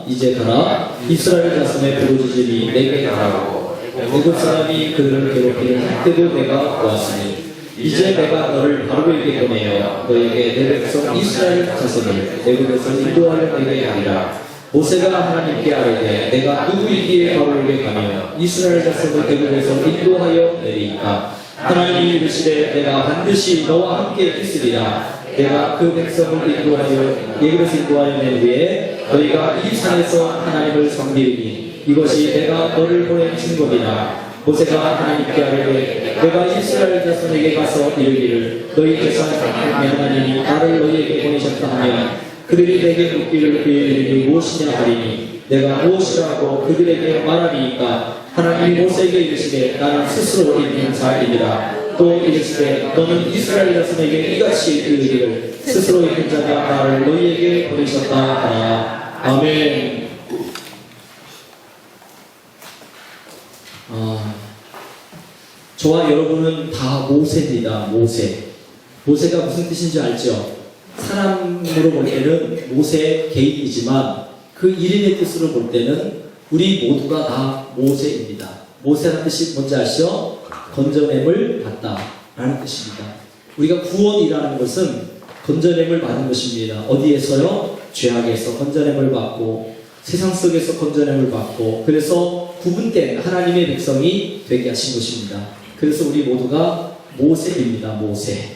이제 가라. 이스라엘 자손의 부르짖음이 내게 가라고. 애굽 사람이 그들을 괴롭히는 때도 내가 보았으니 이제 내가 너를 바로에게 보내어 너에게 내 백성 이스라엘 자손을 애굽에서 인도하여 내게 하리라. 모세가 하나님께 아뢰되 내가 누구이기에 바로에게 가며 이스라엘 자손을 애굽에서 인도하여 내리까. 하나님이 이르시되 내가 반드시 너와 함께 있으리라. 내가 그 백성을 인도하여 애굽에서 인도하여 낸 후에 너희가 이 산에서 하나님을 섬기리니 이것이 내가 너를 보낸 증거이라. 모세가 하나님께 아뢰되 내가 이스라엘 자손에게 가서 이르기를 너희 조상 하나님이 나를 너희에게 보내셨다 하면 그들이 내게 묻기를 그의 이름이 무엇이냐 하리니 내가 무엇이라고 그들에게 말하리이까. 하나님이 모세에게 이르시되 나는 스스로 있는 자이니라. 또 이르시되 너는 이스라엘 자손에게 이같이 이르기를 스스로 있는 자가 나를 너희에게 보내셨다 하라. 아멘. 저와 여러분은 다 모세입니다. 모세가 무슨 뜻인지 알죠? 사람으로 볼 때는 모세 개인이지만 그 이름의 뜻으로 볼 때는 우리 모두가 다 모세입니다. 모세라는 뜻이 뭔지 아시죠? 건져냄을 받다 라는 뜻입니다. 우리가 구원이라는 것은 건져냄을 받은 것입니다. 어디에서요? 죄악에서 건져냄을 받고 세상 속에서 건져냄을 받고 그래서 구분된 하나님의 백성이 되게 하신 것입니다. 그래서 우리 모두가 모세입니다. 모세.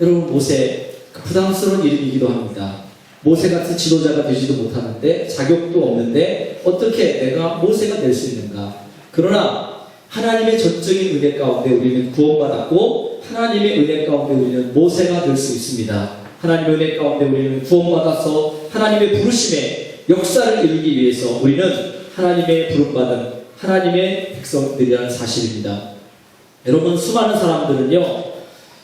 여러분 모세 부담스러운 이름이기도 합니다. 모세 같은 지도자가 되지도 못하는데 자격도 없는데 어떻게 내가 모세가 될 수 있는가? 그러나 하나님의 전적인 은혜 가운데 우리는 구원받았고 하나님의 은혜 가운데 우리는 모세가 될 수 있습니다. 하나님의 은혜 가운데 우리는 구원받아서 하나님의 부르심의 역사를 이루기 위해서 우리는 하나님의 부름받은 하나님의 백성들이라는 사실입니다. 여러분 수많은 사람들은요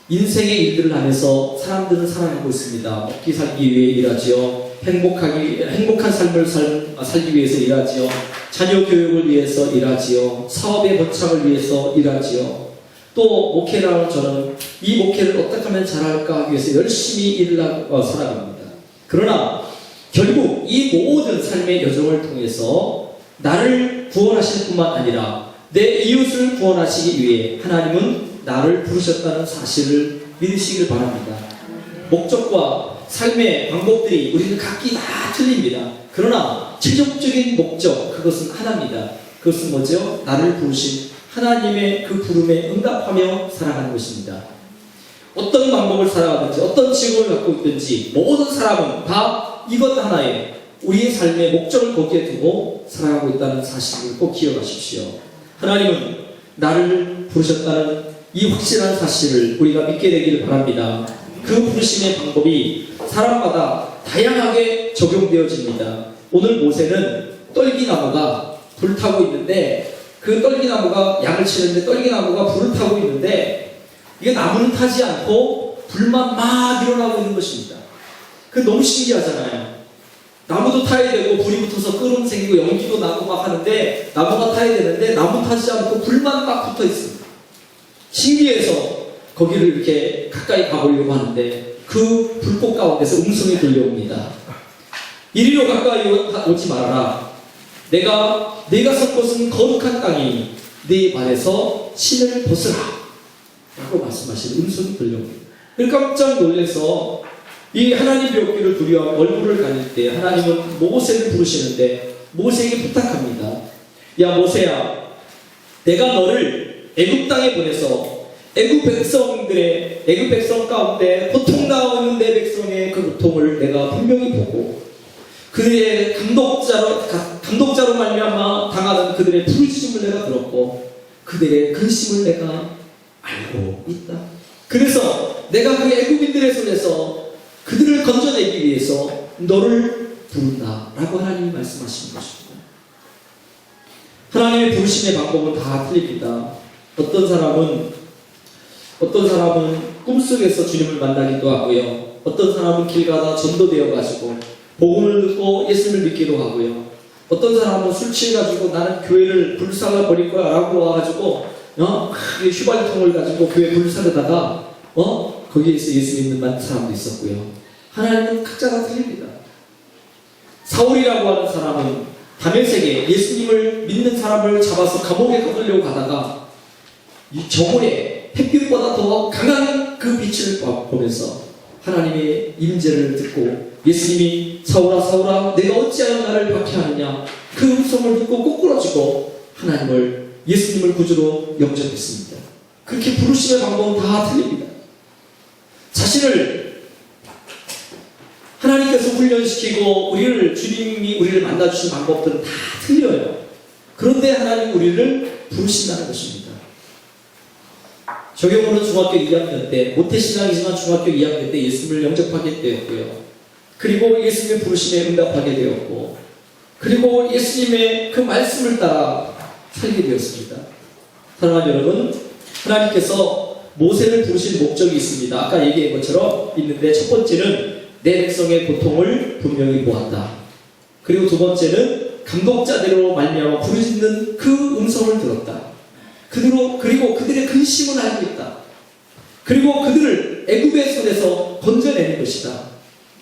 인생의 일들을 하면서 사람들은 살아가고 있습니다. 먹기 살기 위해 일하지요. 행복한 삶을 살기 위해서 일하지요. 자녀 교육을 위해서 일하지요. 사업의 번창을 위해서 일하지요. 또 목회라는 저는 이 목회를 어떻게 하면 잘할까 하기 위해서 열심히 일을 하고 살아갑니다. 그러나 결국 이 모든 삶의 여정을 통해서 나를 구원하실 뿐만 아니라 내 이웃을 구원하시기 위해 하나님은 나를 부르셨다는 사실을 믿으시길 바랍니다. 목적과 삶의 방법들이 우리는 각기 다 틀립니다. 그러나 최종적인 목적 그것은 하나입니다. 그것은 뭐죠? 나를 부르신 하나님의 그 부름에 응답하며 살아가는 것입니다. 어떤 방법을 살아가든지 어떤 직업을 갖고 있든지 모든 사람은 다 이것 하나에 우리의 삶의 목적을 거기에 두고 살아가고 있다는 사실을 꼭 기억하십시오. 하나님은 나를 부르셨다는 이 확실한 사실을 우리가 믿게 되기를 바랍니다. 그 부르심의 방법이 사람마다 다양하게 적용되어집니다. 오늘 모세는 떨기나무가 불타고 있는데 그 떨기나무가 양을 치는데 떨기나무가 불을 타고 있는데 이게 나무는 타지 않고 불만 막 일어나고 있는 것입니다. 그 너무 신기하잖아요. 나무도 타야 되고 불이 붙어서 끓음 생기고 연기도 나고 막 하는데 나무가 타야 되는데 나무 타지 않고 불만 막 붙어 있습니다. 신기해서 거기를 이렇게 가까이 가보려고 하는데 그 불꽃 가운데서 음성이 들려옵니다. 이리로 가까이 오지 말아라. 내가 선 곳은 거룩한 땅이니 네 발에서 신을 벗으라 라고 말씀하시는 음성이 들려옵니다. 깜짝 놀라서 이 하나님 뵙기를 두려워 얼굴을 가릴 때 하나님은 모세를 부르시는데 모세에게 부탁합니다. 야 모세야, 내가 너를 애굽 땅에 보내서 애굽 백성 가운데 고통 나오는 내 백성의 그 고통을 내가 분명히 보고 그들의 감독자로 말미암아 당하는 그들의 부르짖음을 내가 들었고 그들의 근심을 내가 알고 있다. 그래서 내가 그 애굽인들의 손에서 그들을 건져내기 위해서 너를 부른다 라고 하나님이 말씀하시는 것입니다. 하나님의 부르심의 방법은 다 틀립니다. 어떤 사람은 꿈속에서 주님을 만나기도 하고요. 어떤 사람은 길 가다 전도되어 가지고 복음을 듣고 예수님을 믿기도 하고요. 어떤 사람은 술 취해가지고 나는 교회를 불살라 버릴 거야 라고 와가지고 휘발통을 가지고 교회 불사르다가 거기에서 예수 믿는 사람도 있었고요. 하나님은 각자가 틀립니다. 사울이라고 하는 사람은 다메섹에 예수님을 믿는 사람을 잡아서 감옥에 가두려고 가다가 이 저물에 햇빛보다 더 강한 그 빛을 보면서 하나님의 임재를 듣고 예수님이 사울아 사울아 내가 어찌하여 나를 박해하느냐 그 음성을 듣고 꼬꾸라지고 하나님을 예수님을 구주로 영접했습니다. 그렇게 부르심의 방법은 다 틀립니다. 자신을 하나님께서 훈련시키고 주님이 우리를 만나주신 방법들은 다 틀려요. 그런데 하나님 우리를 부르신다는 것입니다. 저 경우는 중학교 2학년 때, 모태신앙이지만 중학교 2학년 때 예수님을 영접하게 되었고요. 그리고 예수님의 부르심에 응답하게 되었고, 그리고 예수님의 그 말씀을 따라 살게 되었습니다. 사랑하는 여러분, 하나님께서 모세를 부르신 목적이 있습니다. 아까 얘기한 것처럼 있는데, 첫 번째는 내 백성의 고통을 분명히 보았다. 그리고 두 번째는 감독자대로 말미암아 부르짖는 그 음성을 들었다. 그리고 그들의 근심을 알고 있다. 그리고 그들을 애굽의 손에서 건져내는 것이다.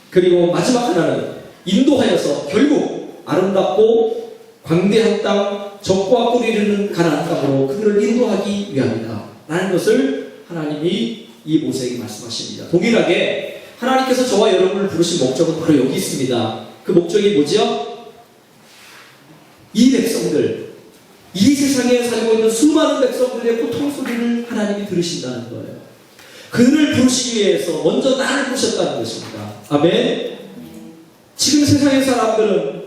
그리고 마지막 하나는 인도하여서 결국 아름답고 광대한 땅, 적과 꿀이르는 가나안 땅으로 그들을 인도하기 위함이다. 라는 것을 하나님이 이 모세에게 말씀하십니다. 동일하게 하나님께서 저와 여러분을 부르신 목적은 바로 여기 있습니다. 그 목적이 뭐죠? 이 백성들, 이 세상에 살고 있는 수많은 백성들의 고통 소리를 하나님이 들으신다는 거예요. 그들을 부르시기 위해서 먼저 나를 부르셨다는 것입니다. 아멘. 지금 세상의 사람들은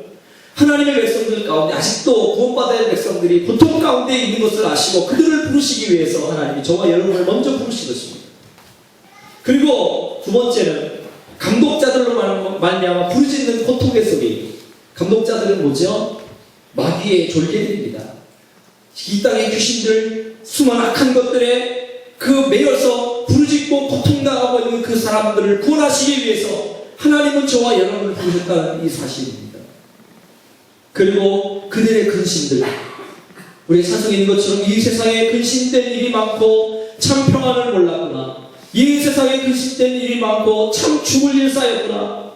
하나님의 백성들 가운데 아직도 구원받아야 할 백성들이 고통 가운데 있는 것을 아시고 그들을 부르시기 위해서 하나님이 저와 여러분을 먼저 부르신 것입니다. 그리고 두 번째는 감독자들로 말미암아 부르짖는 고통의 소리. 감독자들은 뭐죠? 마귀의 졸개들입니다. 이 땅의 귀신들, 수많은 악한 것들에 매여서 부르짖고 고통당하고 있는 그 사람들을 구원하시기 위해서 하나님은 저와 여러분을 부르셨다는 이 사실입니다. 그리고 그들의 근심들, 우리 찬송에 있는 것처럼 이 세상에 근심된 일이 많고 참 평안을 몰랐구나. 이 세상에 근심된 일이 많고 참 죽을 일 쌓였구나.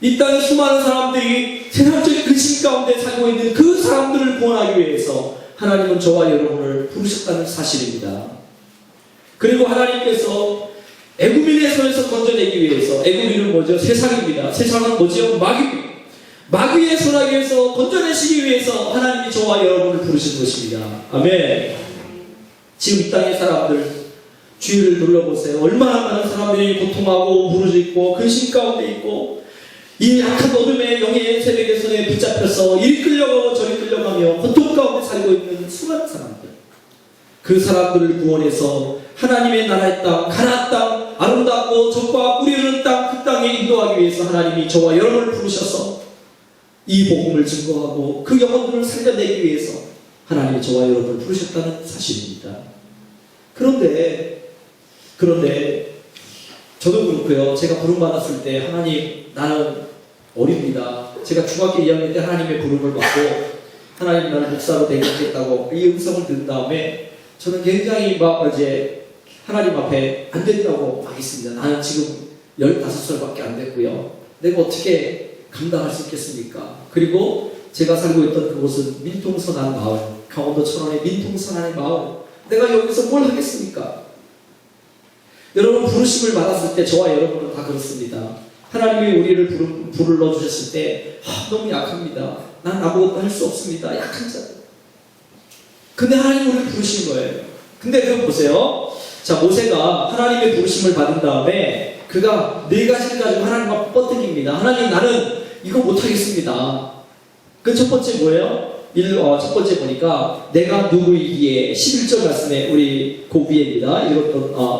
이 땅에 수많은 사람들이 세상적인 근심 가운데 살고 있는 그 사람들을 구원하기 위해서 하나님은 저와 여러분을 부르셨다는 사실입니다. 그리고 하나님께서 애굽인의 손에서 건져내기 위해서, 애굽인은 뭐죠? 세상입니다. 세상은 뭐죠? 마귀의 손아귀에서 건져내시기 위해서 하나님이 저와 여러분을 부르신 것입니다. 아멘. 지금 이 땅의 사람들 주위를 둘러보세요. 얼마나 많은 사람들이 고통하고 부르짖고 근심 가운데 있고 이 악한 어둠의 영의 세력의 손에 붙잡혀서 이리 끌려가고 저리 끌려가며 고통 가운데 살고 있는 수많은 사람들, 그 사람들을 구원해서 하나님의 나라의 땅, 가나안 땅, 아름답고 적과 꿀이 흐르는 땅, 그 땅에 인도하기 위해서 하나님이 저와 여러분을 부르셔서 이 복음을 증거하고 그 영혼들을 살려내기 위해서 하나님이 저와 여러분을 부르셨다는 사실입니다. 그런데 저도 그렇고요. 제가 부름받았을 때 하나님, 나는 어립니다. 제가 중학교 2학년 때 하나님의 부름을 받고 하나님 나를 목사로 되겠다고 이 음성을 들은 다음에 저는 굉장히 이제 하나님 앞에 안 된다고 하겠습니다. 나는 지금 15살밖에 안 됐고요. 내가 어떻게 감당할 수 있겠습니까? 그리고 제가 살고 있던 그곳은 민통선안 마을, 강원도 철원의 민통선안의 마을, 내가 여기서 뭘 하겠습니까? 여러분, 부르심을 받았을 때 저와 여러분은 다 그렇습니다. 하나님이 우리를 불러주셨을 때 너무 약합니다. 난 아무것도 할 수 없습니다. 약한 자. 근데 하나님이 우리를 부르신 거예요. 근데 그거 보세요. 자, 모세가 하나님의 부르심을 받은 다음에 그가 4가지를 가지고 하나님 앞에 뻗듭니다. 하나님, 나는 이거 못하겠습니다. 그 첫 번째 뭐예요? 첫 번째 보니까 내가 누구이기에 11절 말씀에 우리 그 위에입니다.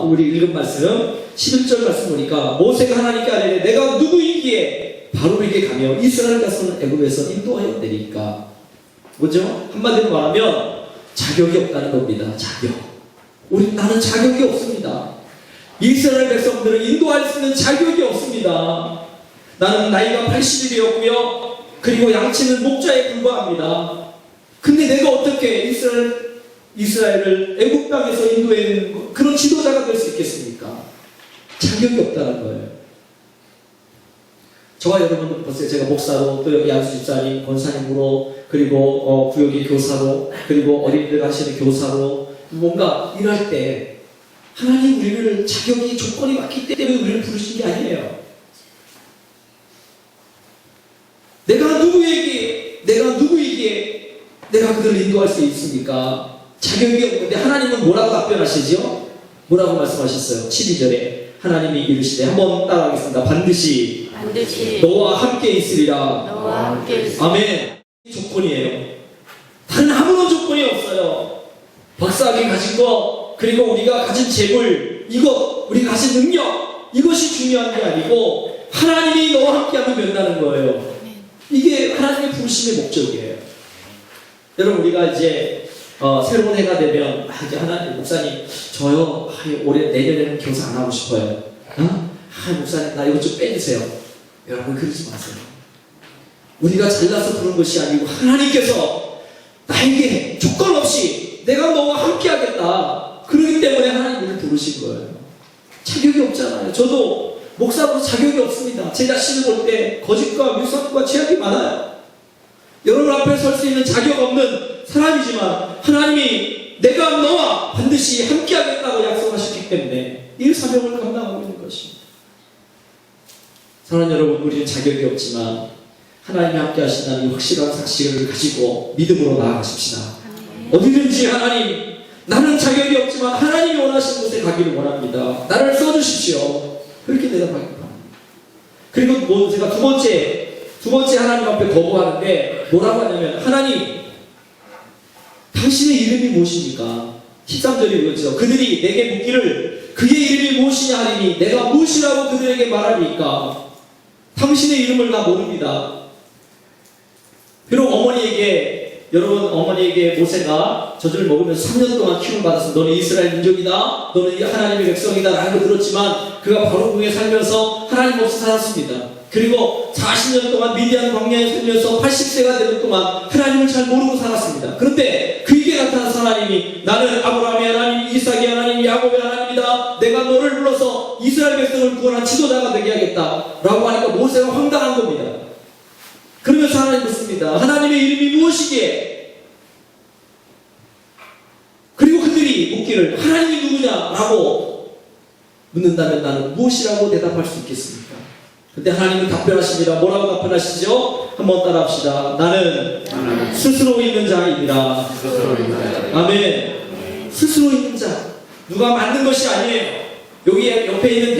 우리 읽은 말씀 11절 말씀 보니까 모세가 하나님께 아뢰되 내가 누구이기에 바로에게 가며 이스라엘 가서는 애굽에서 인도하여 내리까. 뭐죠? 한마디로 말하면 자격이 없다는 겁니다. 나는 자격이 없습니다. 이스라엘 백성들을 인도할 수 있는 자격이 없습니다. 나는 나이가 80이 되었고요. 그리고 양치는 목자에 불과합니다. 근데 내가 어떻게 이스라엘을 애굽 땅에서 인도하는 그런 지도자가 될 수 있겠습니까? 자격이 없다는 거예요. 저와 여러분들 보세요. 제가 목사로 또 여기 양수 집사님, 권사님으로 그리고 구역의 교사로 그리고 어린이들 하시는 교사로 뭔가 일할 때 하나님 우리를 자격이 조건이 맞기 때문에 우리를 부르신 게 아니에요. 내가 누구에게 내가 그들을 인도할 수 있습니까? 자격이 없는데 하나님은 뭐라고 답변하시죠? 뭐라고 말씀하셨어요? 12절에 하나님이 이르시되 한번 따라하겠습니다. 반드시 너와 함께 있으리라. 아멘. 조건이에요. 다른 아무런 조건이 없어요. 박사학위 가진 거 그리고 우리가 가진 재물 이것 우리가 가진 능력 이것이 중요한 게 아니고 하나님이 너와 함께하면 된다는 거예요. 이게 하나님의 부르심의 목적이에요. 여러분 우리가 이제 새로운 해가 되면 이제 하나님 목사님 저요 올해 내년에는 교사 안 하고 싶어요. 목사님 나 이거 좀 빼주세요. 여러분 그러지 마세요. 우리가 잘나서 그런 것이 아니고 하나님께서 나에게 조건 없이 내가 너와 함께 하겠다. 그러기 때문에 하나님을 부르신 거예요. 자격이 없잖아요. 저도 목사로 자격이 없습니다. 제 자신을 볼 때 거짓과 유선과 죄악이 많아요. 여러분 앞에 설 수 있는 자격 없는 사람이지만 하나님이 내가 너와 반드시 함께 하겠다고 약속하셨기 때문에 이 사명을 감당하고 있는 것입니다. 사랑하는 여러분, 우리는 자격이 없지만 하나님이 함께 하신다는 확실한 사실을 가지고 믿음으로 나아가십시다. 어디든지 하나님, 나는 자격이 없지만 하나님이 원하시는 곳에 가기를 원합니다. 나를 써주십시오. 그렇게 대답하기 바랍니다. 그리고 제가 두 번째 하나님 앞에 거부하는데 뭐라고 하냐면 하나님, 당신의 이름이 무엇입니까? 13절에 이거죠. 그들이 내게 묻기를 그의 이름이 무엇이냐 하리니 내가 무엇이라고 그들에게 말하리까? 당신의 이름을 나 모릅니다. 비록 여러분 어머니에게 모세가 젖을 먹으면서 3년 동안 키움을 받아서 너는 이스라엘 민족이다, 너는 하나님의 백성이다 라고 들었지만 그가 바로궁에 살면서 하나님 없이 살았습니다. 그리고 40년 동안 미디안 광야에 살면서 80세가 되는 동안 하나님을 잘 모르고 살았습니다. 그런데 그에게 나타난 하나님이 나는 아브라함의 하나님, 이삭의 하나님, 야곱의 하나님이다. 내가 너를 불러서 이스라엘 백성을 구원한 지도자가 되게 하겠다 라고 하니까 모세가 황당한 겁니다. 그러면서 하나님 묻습니다. 하나님의 이름이 무엇이기에? 그리고 그들이 묻기를 하나님이 누구냐? 라고 묻는다면 나는 무엇이라고 대답할 수 있겠습니까? 그때 하나님은 답변하십니다. 뭐라고 답변하시죠? 한번 따라합시다. 나는 스스로 있는 자이니라. 아멘. 스스로 있는 자. 누가 만든 것이 아니에요. 여기 옆에 있는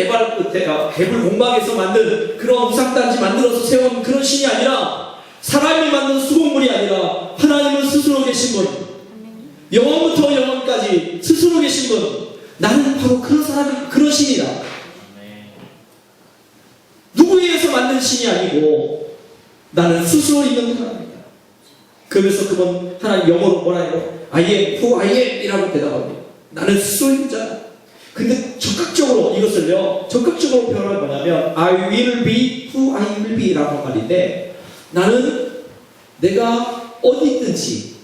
개불 공방에서 만든 그런 우상단지 만들어서 세운 그런 신이 아니라 사람이 만든 수공물이 아니라 하나님은 스스로 계신 분, 영원부터 영원까지 스스로 계신 분, 나는 바로 그런 사람이 그런 신이다. 누구에 의해서 만든 신이 아니고 나는 스스로 있는 사람이다. 그러면서 그분 하나님 영어로 뭐라 해요? I am who I am 이라고 대답합니다. 나는 스스로 있는 자다. 근데 적극적으로 표현을 뭐냐면 I will be who I will be 라고 말인데 나는 내가 어디 있든지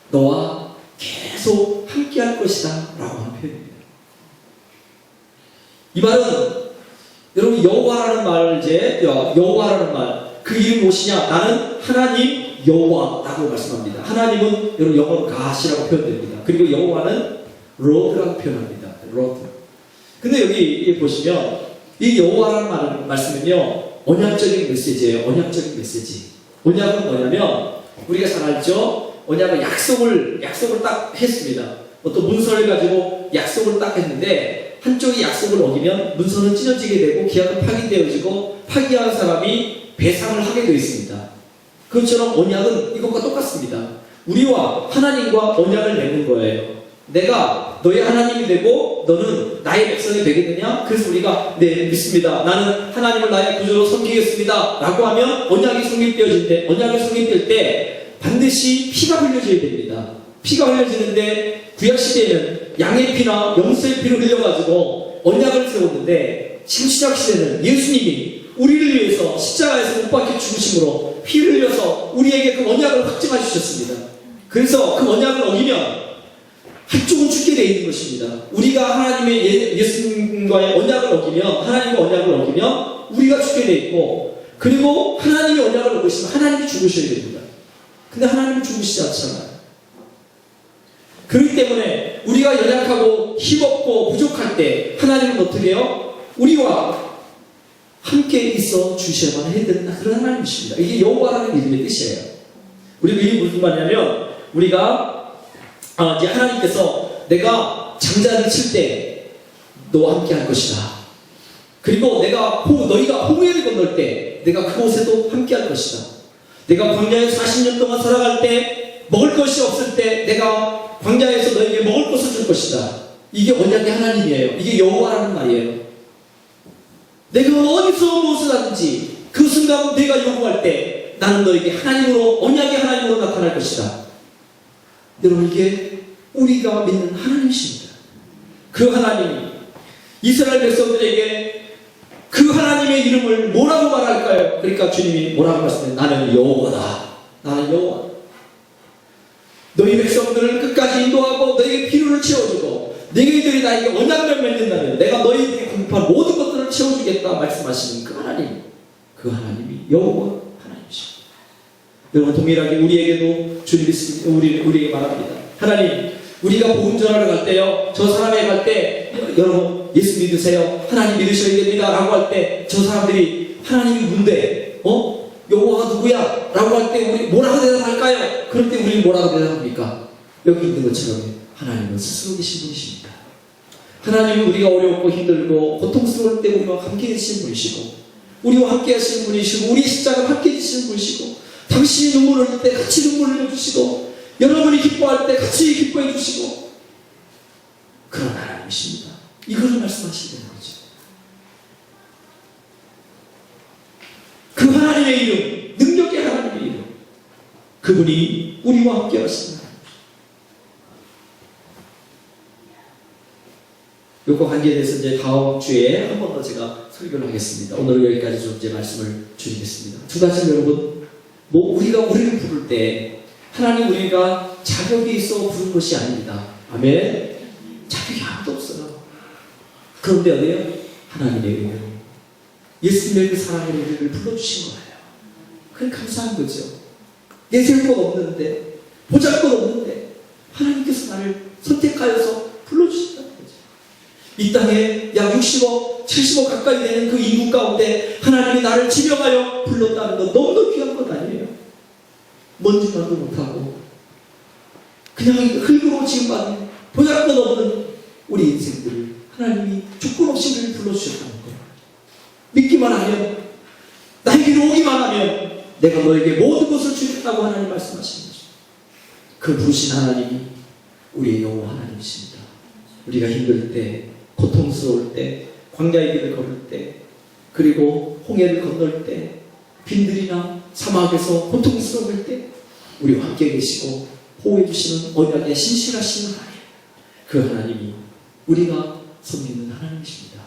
너와 계속 함께 할 것이다 라고 하는 표현입니다. 이 말은 여러분 여호와라는 말 그 이름 무엇이냐? 나는 하나님 여호와라고 말씀합니다. 하나님은 여러분 영어로 가시라고 표현됩니다. 그리고 여호와는 로드라고 표현합니다. 로드. 근데 여기 보시면 이 여호와라는 말씀은요 언약적인 메시지예요. 언약적인 메시지. 언약은 뭐냐면 우리가 잘 알죠. 언약은 약속을 딱 했습니다. 어떤 문서를 가지고 약속을 딱 했는데 한쪽이 약속을 어기면 문서는 찢어지게 되고 계약은 파기되어지고 파기한 사람이 배상을 하게 되어 있습니다. 그것처럼 언약은 이것과 똑같습니다. 우리와 하나님과 언약을 맺는 거예요. 내가 너의 하나님이 되고 너는 나의 백성이 되겠느냐? 그래서 우리가 네 믿습니다. 나는 하나님을 나의 구주로 섬기겠습니다 라고 하면 언약이 성립되어질 때 반드시 피가 흘려져야 됩니다. 피가 흘려지는데 구약시대에는 양의 피나 염소의 피를 흘려가지고 언약을 세웠는데 지금 신약시대는 예수님이 우리를 위해서 십자가에서 못 박혀 죽으심으로 피를 흘려서 우리에게 그 언약을 확증해 주셨습니다. 그래서 그 언약을 어기면 한쪽은 죽게 되어 있는 것입니다. 우리가 하나님의 예수님과의 언약을 어기면, 하나님과 언약을 어기면 우리가 죽게 돼 있고, 그리고 하나님이 언약을 얻으시면 하나님이 죽으셔야 됩니다. 근데 하나님은 죽으시지 않잖아요. 그렇기 때문에 우리가 연약하고 힘없고 부족할 때 하나님은 어떻게 해요? 우리와 함께 있어 주셔야만 해야 된다. 그런 하나님이십니다. 이게 여호와라는 이름의 뜻이에요. 우리가 이게 무슨 말이냐면, 우리가 이제 하나님께서 내가 장자를 칠 때 너와 함께 할 것이다. 그리고 너희가 홍해를 건널 때 내가 그곳에도 함께 할 것이다. 내가 광야에 40년 동안 살아갈 때 먹을 것이 없을 때 내가 광야에서 너에게 먹을 것을 줄 것이다. 이게 언약의 하나님이에요. 이게 여호와라는 말이에요. 내가 어디서 무엇을 하든지 그 순간 내가 요구할 때 나는 너에게 하나님으로, 언약의 하나님으로 나타날 것이다. 여러분, 이게 우리가 믿는 하나님이십니다. 그 하나님이 이스라엘 백성들에게 그 하나님의 이름을 뭐라고 말할까요? 그러니까 주님이 뭐라고 말씀해요? 나는 여호와다. 나는 여호와. 너희 백성들을 끝까지 인도하고 너희에게 필요를 채워주고 너희들이 나에게 언약을 맺는다면 내가 너희에게 공급한 모든 것들을 채워주겠다 말씀하시는 그 하나님, 그 하나님이 여호와 하나님이십니다. 여러분, 동일하게 우리에게도 주님이 우리에게 말합니다. 하나님, 우리가 복음 전하러 갈 때요, 저 사람에 갈 때 여러분 예수 믿으세요, 하나님 믿으셔야 됩니다 라고 할 때 저 사람들이 하나님이 뭔데? 여호와가 누구야? 라고 할 때 우리 뭐라고 대답할까요? 그럴 때 우리는 뭐라고 대답합니까? 여기 있는 것처럼 하나님은 스스로 계신 분이십니다. 하나님은 우리가 어렵고 힘들고 고통스러울 때 우리와 함께 계시는 분이시고, 우리와 함께 하시는 분이시고, 우리의 십자가를 함께 지시는 분이시고, 당신이 눈물을 흘릴 때 같이 눈물을 흘려주시고, 여러분이 기뻐할 때 같이 기뻐해 주시고, 그런 하나님이십니다. 이거를 말씀하시는 거죠. 그 하나님의 이름, 능력의 하나님의 이름, 그분이 우리와 함께 하시는 하나님. 요거 관계에 대해서 이제 다음 주에 한 번 더 제가 설교를 하겠습니다. 오늘은 여기까지 좀 이제 말씀을 드리겠습니다. 두 가지, 여러분, 우리가 우리를 부를 때 하나님, 우리가 자격이 있어 부른 것이 아닙니다. 아멘. 자격이 아무도 없어요. 그런데 어디에요? 하나님의 은혜로 예수님의 그 사랑의 우리를 불러주신 거예요. 그게 감사한 거죠. 내세울 것 없는데, 보잘 것 없는데 하나님께서 나를 선택하여서 불러주신다는 거죠. 이 땅에 약 60억, 70억 가까이 되는 그 인구 가운데 하나님이 나를 지명하여 불렀다는 건 너무도 귀한 것 아니에요? 먼지만도 못하고 그냥 흙으로 지음받는 보잘것없는 우리 인생들을 하나님이 조건 없이 우리를 불러주셨다는 거예요. 믿기만 하면, 나에게로 오기만 하면 내가 너에게 모든 것을 주겠다고 하나님 말씀하시는 거죠. 그 부르신 하나님이 우리의 여호와 하나님이십니다. 우리가 힘들 때, 고통스러울 때, 광야의 길을 걸을 때, 그리고 홍해를 건널 때, 빈들이나 사막에서 고통스러울 때 우리와 함께 계시고 보호해 주시는 언약의 신실하신 하나님, 그 하나님이 우리가 섬기는 하나님이십니다.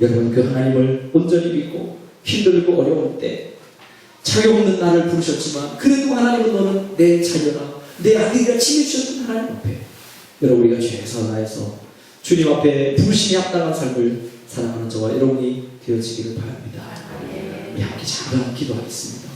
여러분, 그 하나님을 온전히 믿고 힘들고 어려울 때 자격 없는 나를 부르셨지만 그래도 하나님은 너는 내 자녀라, 내 아들이라 칭해주셨던 하나님 앞에 여러분, 우리가 죄에서 나에서 주님 앞에 부르심이 합당한 삶을 살아가는 저와 여러분이 되어지기를 바랍니다. 우리 함께 잠깐 기도하겠습니다.